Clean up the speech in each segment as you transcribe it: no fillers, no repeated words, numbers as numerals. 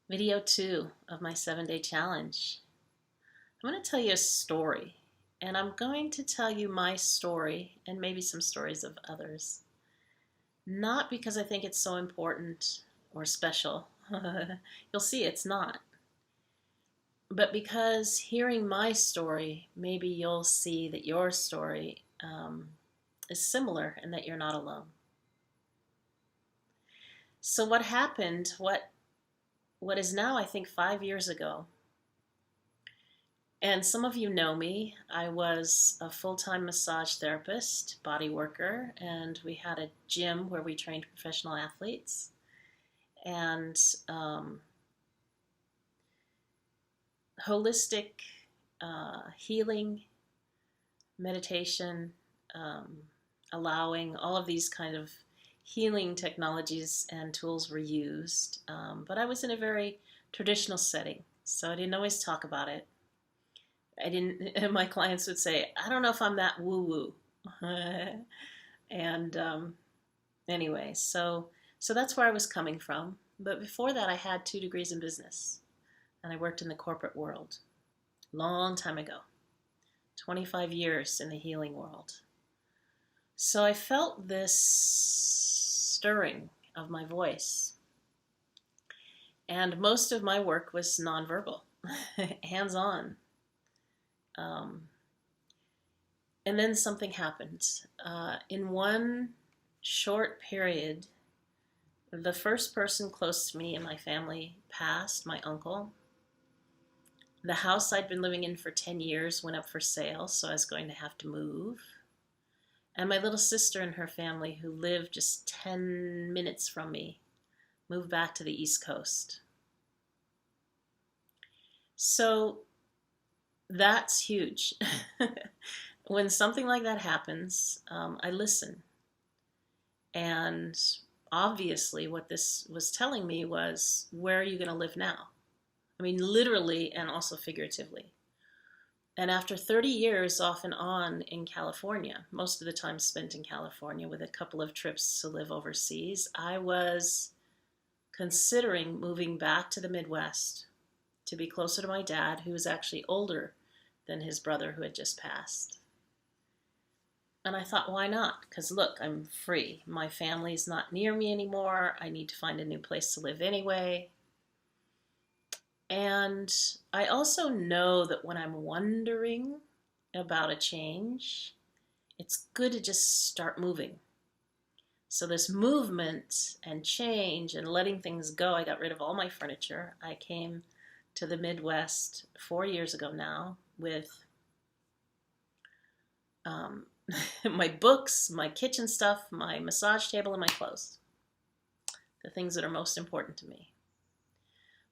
Video 2 of my 7-day challenge. I'm going to tell you a story, and I'm going to tell you my story and maybe some stories of others. Not because I think it's so important or special. You'll see it's not. But because hearing my story, maybe you'll see that your story is similar and that you're not alone. So what happened, what is now, I think, 5 years ago. And some of you know me. I was a full-time massage therapist, body worker, and we had a gym where we trained professional athletes. And holistic healing, meditation, allowing, all of these kind of healing technologies and tools were used. But I was in a very traditional setting, so I didn't always talk about it. My clients would say, I don't know if I'm that woo-woo. and anyway, so that's where I was coming from. But before that, I had 2 degrees in business, and I worked in the corporate world long time ago, 25 years in the healing world. So I felt this stirring of my voice. And most of my work was nonverbal, hands-on. And then something happened. In one short period, the first person close to me in my family passed, my uncle. The house I'd been living in for 10 years went up for sale, so I was going to have to move. And my little sister and her family, who lived just 10 minutes from me, moved back to the East Coast. So that's huge. When something like that happens, I listen. And obviously what this was telling me was, where are you going to live now? I mean, literally and also figuratively. And after 30 years off and on in California, most of the time spent in California with a couple of trips to live overseas, I was considering moving back to the Midwest to be closer to my dad, who was actually older than his brother who had just passed. And I thought, why not? Because look, I'm free. My family's not near me anymore. I need to find a new place to live anyway. And I also know that when I'm wondering about a change, it's good to just start moving. So this movement and change and letting things go, I got rid of all my furniture. I came to the Midwest 4 years ago now with my books, my kitchen stuff, my massage table, and my clothes. The things that are most important to me.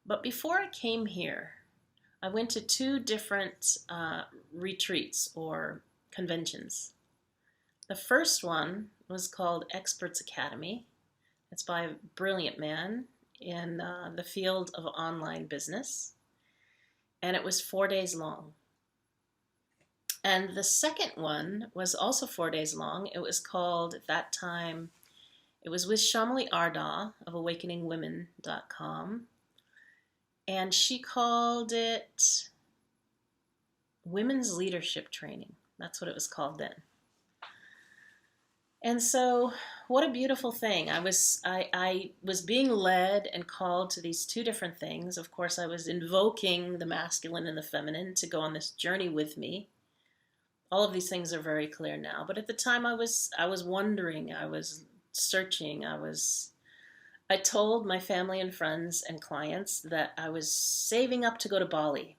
But before I came here, I went to 2 different retreats or conventions. The first one was called Experts Academy. It's by a brilliant man in the field of online business. And it was 4 days long. And the second one was also 4 days long. It was called, at that time, it was with Shamali Arda of awakeningwomen.com. And she called it Women's Leadership Training. That's what it was called then. And so, what a beautiful thing. I was being led and called to these 2 different things. Of course, I was invoking the masculine and the feminine to go on this journey with me. All of these things are very clear now. But at the time, I was wondering, I was searching, I told my family and friends and clients that I was saving up to go to Bali.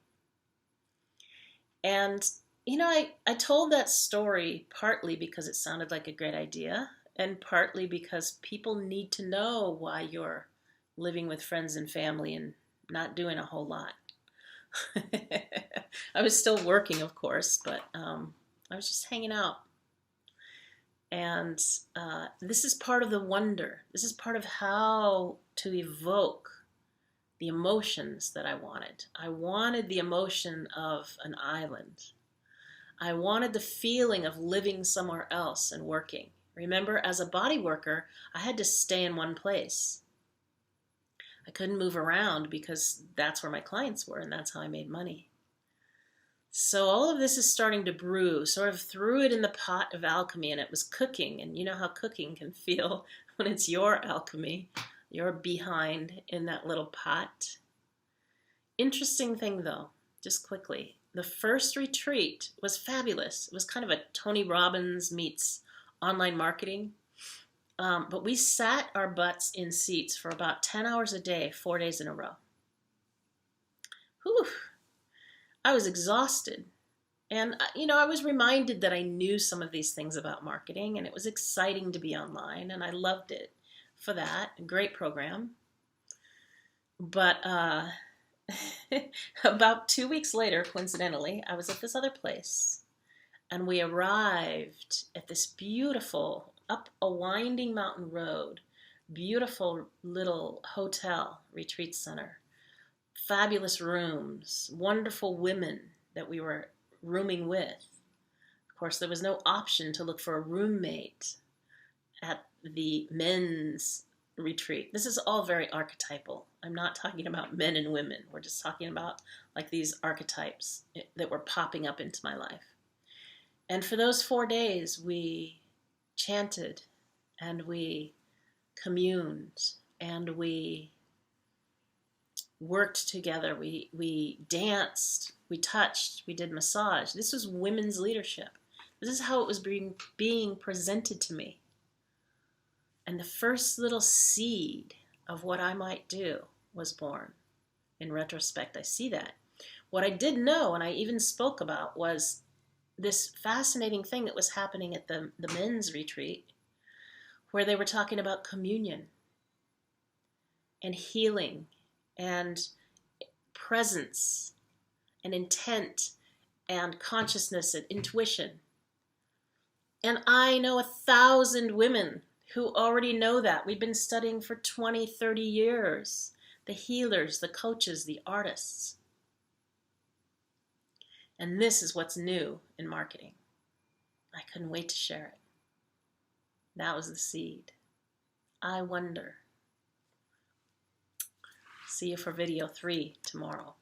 And, I told that story partly because it sounded like a great idea, and partly because people need to know why you're living with friends and family and not doing a whole lot. I was still working, of course, but I was just hanging out. And this is part of the wonder. This is part of how to evoke the emotions that I wanted. I wanted the emotion of an island. I wanted the feeling of living somewhere else and working. Remember, as a body worker, I had to stay in one place. I couldn't move around because that's where my clients were and that's how I made money. So all of this is starting to brew, sort of threw it in the pot of alchemy, and it was cooking. And you know how cooking can feel when it's your alchemy. You're behind in that little pot. Interesting thing though, just quickly, the first retreat was fabulous. It was kind of a Tony Robbins meets online marketing. But we sat our butts in seats for about 10 hours a day, 4 days in a row. Whew. I was exhausted. And, I was reminded that I knew some of these things about marketing, and it was exciting to be online, and I loved it for that. A great program. But about 2 weeks later, coincidentally, I was at this other place, and we arrived at this beautiful, up a winding mountain road, beautiful little hotel, retreat center, fabulous rooms, wonderful women that we were rooming with. Of course, there was no option to look for a roommate at the men's retreat. This is all very archetypal. I'm not talking about men and women. We're just talking about like these archetypes that were popping up into my life. And for those 4 days, we chanted and we communed and we worked together. We danced, we touched, we did massage. This was women's leadership. This is how it was being presented to me. And the first little seed of what I might do was born. In retrospect, I see that. What I did know, and I even spoke about, was this fascinating thing that was happening at the men's retreat, where they were talking about communion and healing and presence and intent and consciousness and intuition. And I know 1,000 women who already know that. We've been studying for 20, 30 years. The healers, the coaches, the artists. And this is what's new in marketing. I couldn't wait to share it. That was the seed. I wonder. See you for video 3 tomorrow.